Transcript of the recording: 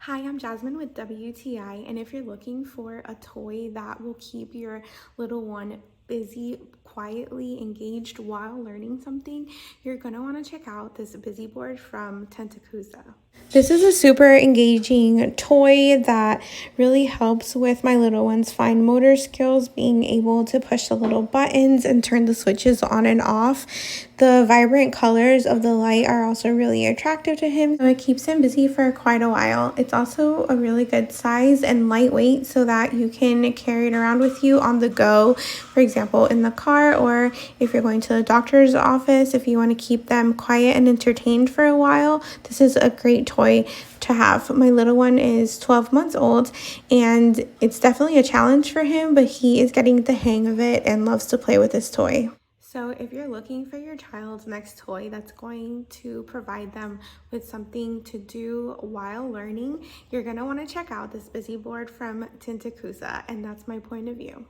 Hi, I'm Jasmine with WTI, and if you're looking for a toy that will keep your little one busy, quietly engaged while learning something, you're going to want to check out this busy board from TINTECUSA. This is a super engaging toy that really helps with my little one's fine motor skills, being able to push the little buttons and turn the switches on and off. The vibrant colors of the light are also really attractive to him, so it keeps him busy for quite a while. It's also a really good size and lightweight so that you can carry it around with you on the go, for example, in the car, or if you're going to the doctor's office, if you want to keep them quiet and entertained for a while. This is a great toy to have. My little one is 12 months old, and it's definitely a challenge for him, but he is getting the hang of it and loves to play with this toy. So if you're looking for your child's next toy that's going to provide them with something to do while learning, you're going to want to check out this busy board from TINTECUSA, and that's my point of view.